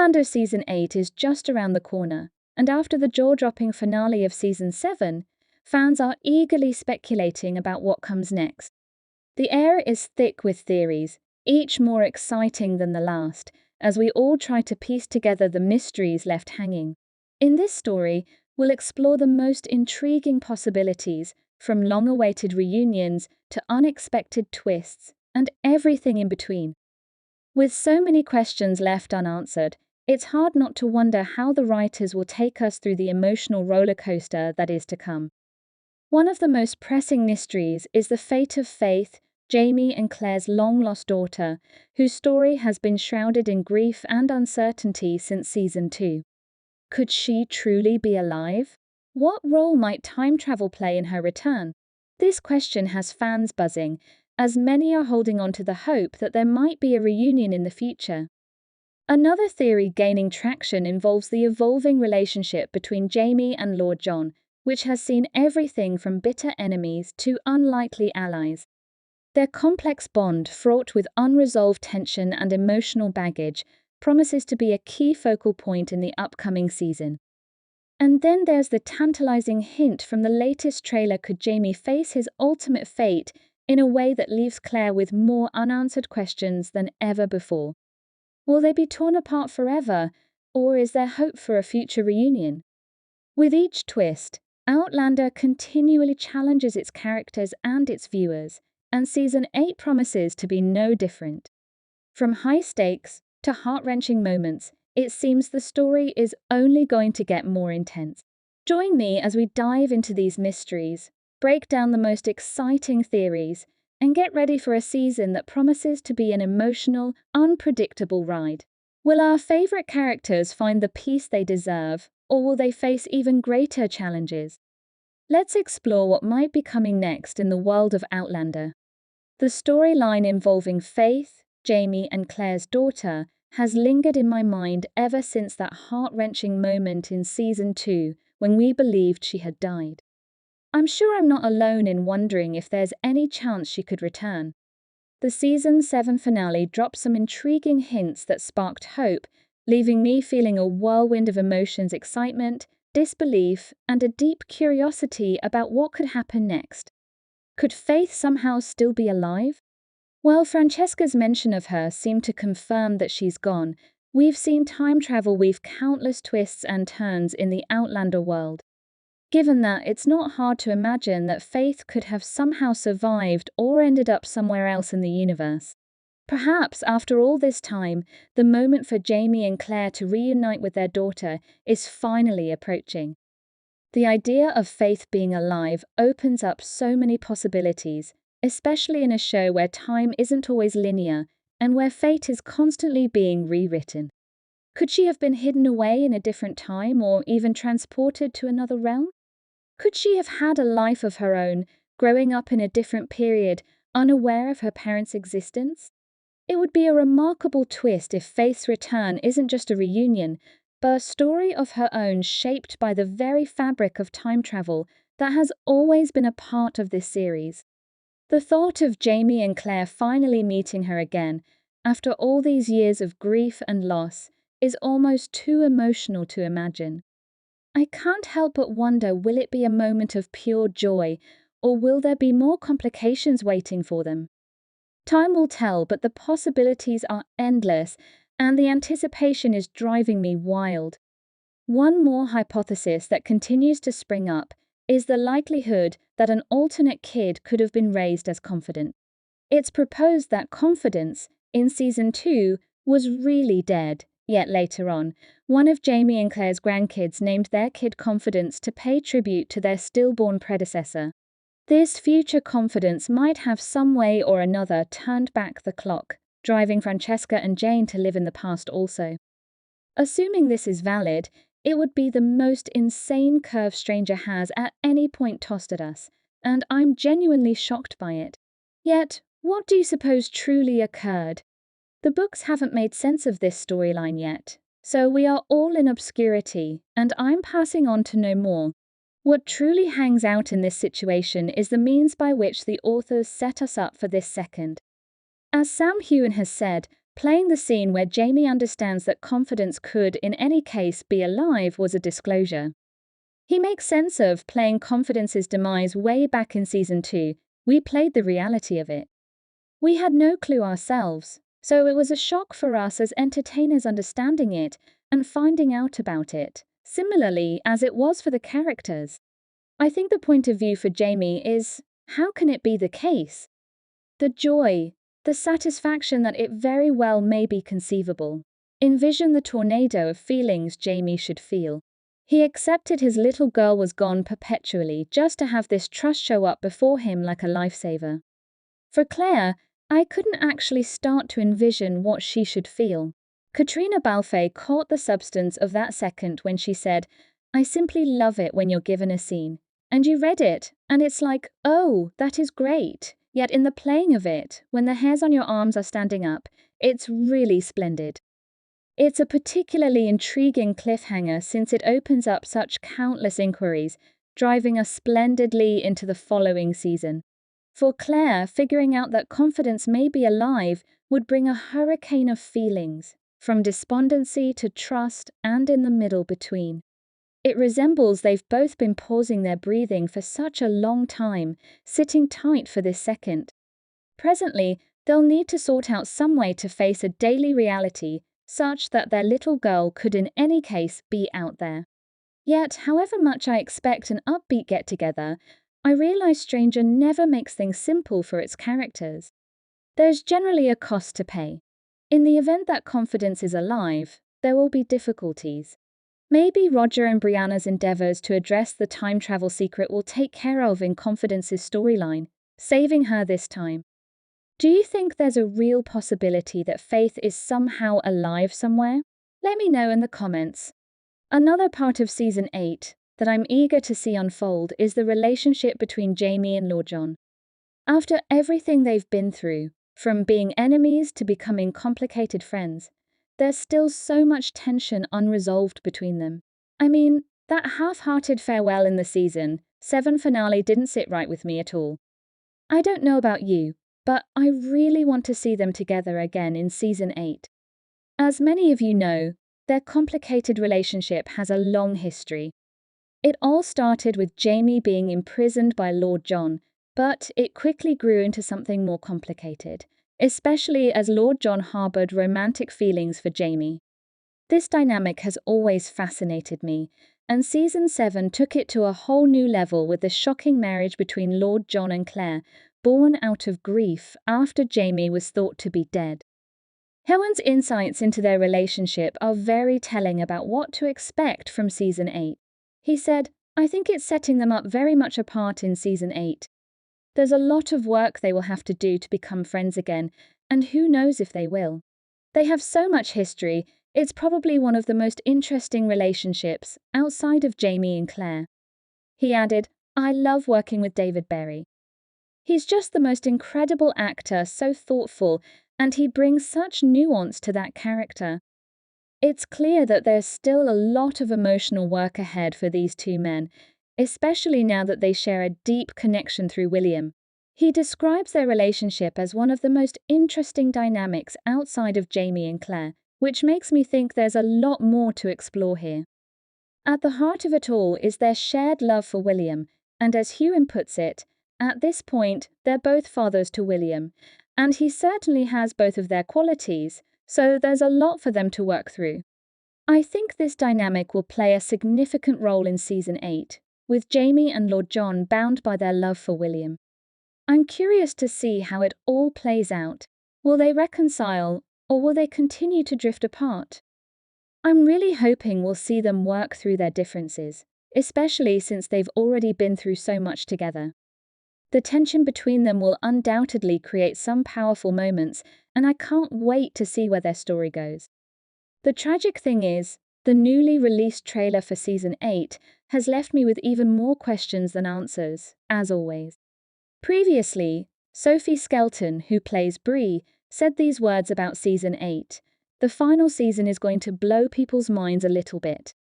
Outlander Season 8 is just around the corner, and after the jaw-dropping finale of Season 7, fans are eagerly speculating about what comes next. The air is thick with theories, each more exciting than the last, as we all try to piece together the mysteries left hanging. In this story, we'll explore the most intriguing possibilities, from long-awaited reunions to unexpected twists, and everything in between. With so many questions left unanswered, it's hard not to wonder how the writers will take us through the emotional roller coaster that is to come. One of the most pressing mysteries is the fate of Faith, Jamie and Claire's long-lost daughter, whose story has been shrouded in grief and uncertainty since Season 2. Could she truly be alive? What role might time travel play in her return? This question has fans buzzing, as many are holding on to the hope that there might be a reunion in the future. Another theory gaining traction involves the evolving relationship between Jamie and Lord John, which has seen everything from bitter enemies to unlikely allies. Their complex bond, fraught with unresolved tension and emotional baggage, promises to be a key focal point in the upcoming season. And then there's the tantalizing hint from the latest trailer: could Jamie face his ultimate fate in a way that leaves Claire with more unanswered questions than ever before? Will they be torn apart forever, or is there hope for a future reunion? With each twist, Outlander continually challenges its characters and its viewers, and Season 8 promises to be no different. From high stakes to heart-wrenching moments, it seems the story is only going to get more intense. Join me as we dive into these mysteries, break down the most exciting theories, and get ready for a season that promises to be an emotional, unpredictable ride. Will our favorite characters find the peace they deserve, or will they face even greater challenges? Let's explore what might be coming next in the world of Outlander. The storyline involving Faith, Jamie, and Claire's daughter has lingered in my mind ever since that heart-wrenching moment in Season 2 when we believed she had died. I'm sure I'm not alone in wondering if there's any chance she could return. The Season 7 finale dropped some intriguing hints that sparked hope, leaving me feeling a whirlwind of emotions: excitement, disbelief, and a deep curiosity about what could happen next. Could Faith somehow still be alive? While Francesca's mention of her seemed to confirm that she's gone, we've seen time travel weave countless twists and turns in the Outlander world. Given that, it's not hard to imagine that Faith could have somehow survived or ended up somewhere else in the universe. Perhaps, after all this time, the moment for Jamie and Claire to reunite with their daughter is finally approaching. The idea of Faith being alive opens up so many possibilities, especially in a show where time isn't always linear and where fate is constantly being rewritten. Could she have been hidden away in a different time or even transported to another realm? Could she have had a life of her own, growing up in a different period, unaware of her parents' existence? It would be a remarkable twist if Faith's return isn't just a reunion, but a story of her own shaped by the very fabric of time travel that has always been a part of this series. The thought of Jamie and Claire finally meeting her again, after all these years of grief and loss, is almost too emotional to imagine. I can't help but wonder, will it be a moment of pure joy, or will there be more complications waiting for them? Time will tell, but the possibilities are endless, and the anticipation is driving me wild. One more hypothesis that continues to spring up is the likelihood that an alternate kid could have been raised as Confident. It's proposed that Confidence, in Season 2, was really dead, yet later on, one of Jamie and Claire's grandkids named their kid Confidence to pay tribute to their stillborn predecessor. This future Confidence might have some way or another turned back the clock, driving Francesca and Jane to live in the past also. Assuming this is valid, it would be the most insane curve Stranger has at any point tossed at us, and I'm genuinely shocked by it. Yet, what do you suppose truly occurred? The books haven't made sense of this storyline yet, so we are all in obscurity, and I'm passing on to know more. What truly hangs out in this situation is the means by which the authors set us up for this second. As Sam Heughan has said, Playing the scene where Jamie understands that confidence could, in any case, be alive was a disclosure. He makes sense of playing confidence's demise way back in season 2. We played the reality of it. We had no clue ourselves, so it was a shock for us as entertainers understanding it and finding out about it, similarly as it was for the characters. I think the point of view for Jamie is, how can it be the case? The joy, the satisfaction that it very well may be conceivable. Envision the tornado of feelings Jamie should feel. He accepted his little girl was gone perpetually just to have this trust show up before him like a lifesaver. For Claire, I couldn't actually start to envision what she should feel. Katrina Balfe caught the substance of that second when she said, "I simply love it when you're given a scene. And you read it, and it's like, oh, that is great. Yet in the playing of it, when the hairs on your arms are standing up, it's really splendid." It's a particularly intriguing cliffhanger since it opens up such countless inquiries, driving us splendidly into the following season. For Claire, figuring out that confidence may be alive would bring a hurricane of feelings, from despondency to trust and in the middle between. It resembles they've both been pausing their breathing for such a long time, sitting tight for this second. Presently, they'll need to sort out some way to face a daily reality such that their little girl could in any case be out there. Yet, however much I expect an upbeat get-together, I realize Stranger never makes things simple for its characters. There's generally a cost to pay. In the event that confidence is alive, there will be difficulties. Maybe Roger and Brianna's endeavors to address the time travel secret will take care of in Confidence's storyline, saving her this time. Do you think there's a real possibility that Faith is somehow alive somewhere? Let me know in the comments. Another part of Season 8 that I'm eager to see unfold is the relationship between Jamie and Lord John. After everything they've been through, from being enemies to becoming complicated friends, there's still so much tension unresolved between them. I mean, that half-hearted farewell in the Season 7 finale didn't sit right with me at all. I don't know about you, but I really want to see them together again in Season 8. As many of you know, their complicated relationship has a long history. It all started with Jamie being imprisoned by Lord John, but it quickly grew into something more complicated, especially as Lord John harbored romantic feelings for Jamie. This dynamic has always fascinated me, and Season 7 took it to a whole new level with the shocking marriage between Lord John and Claire, born out of grief after Jamie was thought to be dead. Hewen's insights into their relationship are very telling about what to expect from Season 8. He said, "I think it's setting them up very much apart in Season 8. There's a lot of work they will have to do to become friends again, and who knows if they will. They have so much history, it's probably one of the most interesting relationships outside of Jamie and Claire." He added, "I love working with David Berry. He's just the most incredible actor, so thoughtful, and he brings such nuance to that character." It's clear that there's still a lot of emotional work ahead for these two men, especially now that they share a deep connection through William. He describes their relationship as one of the most interesting dynamics outside of Jamie and Claire, which makes me think there's a lot more to explore here. At the heart of it all is their shared love for William, and as Hewen puts it, at this point, they're both fathers to William, and he certainly has both of their qualities, so there's a lot for them to work through. I think this dynamic will play a significant role in Season 8, with Jamie and Lord John bound by their love for William. I'm curious to see how it all plays out. Will they reconcile, or will they continue to drift apart? I'm really hoping we'll see them work through their differences, especially since they've already been through so much together. The tension between them will undoubtedly create some powerful moments, and I can't wait to see where their story goes. The tragic thing is, the newly released trailer for Season 8 has left me with even more questions than answers, as always. Previously, Sophie Skelton, who plays Bree, said these words about Season 8. "The final season is going to blow people's minds a little bit.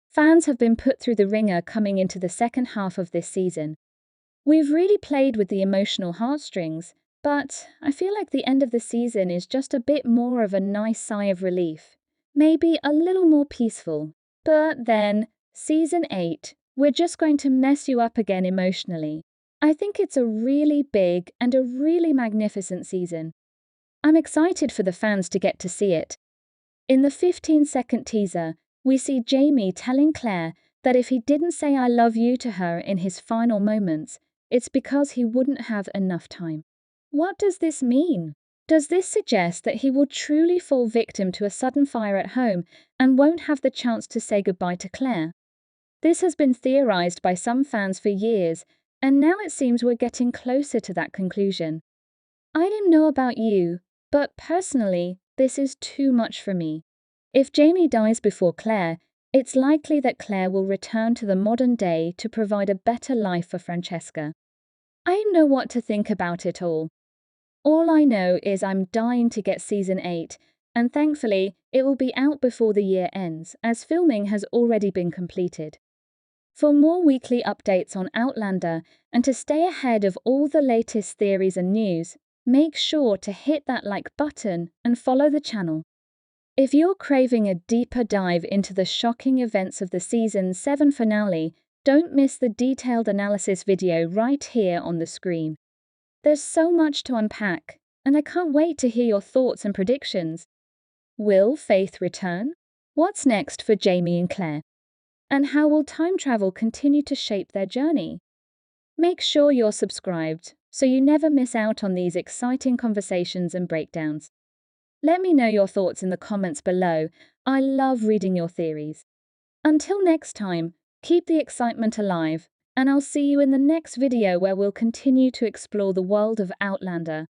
Fans have been put through the ringer coming into the second half of this season. We've really played with the emotional heartstrings, But I feel like the end of the season is just a bit more of a nice sigh of relief. Maybe a little more peaceful. But then, season 8, we're just going to mess you up again emotionally. I think it's a really big and a really magnificent season. I'm excited for the fans to get to see it. In the 15-second teaser, we see Jamie telling Claire that if he didn't say I love you to her in his final moments, it's because he wouldn't have enough time. What does this mean? Does this suggest that he will truly fall victim to a sudden fire at home and won't have the chance to say goodbye to Claire? This has been theorized by some fans for years, and now it seems we're getting closer to that conclusion. I don't know about you, but personally, this is too much for me. If Jamie dies before Claire, it's likely that Claire will return to the modern day to provide a better life for Francesca. I don't know what to think about it all. All I know is I'm dying to get season 8, and thankfully, it will be out before the year ends, as filming has already been completed. For more weekly updates on Outlander and to stay ahead of all the latest theories and news, make sure to hit that like button and follow the channel. If you're craving a deeper dive into the shocking events of the season 7 finale, don't miss the detailed analysis video right here on the screen. There's so much to unpack, and I can't wait to hear your thoughts and predictions. Will Faith return? What's next for Jamie and Claire? And how will time travel continue to shape their journey? Make sure you're subscribed so you never miss out on these exciting conversations and breakdowns. Let me know your thoughts in the comments below. I love reading your theories. Until next time, keep the excitement alive, and I'll see you in the next video where we'll continue to explore the world of Outlander.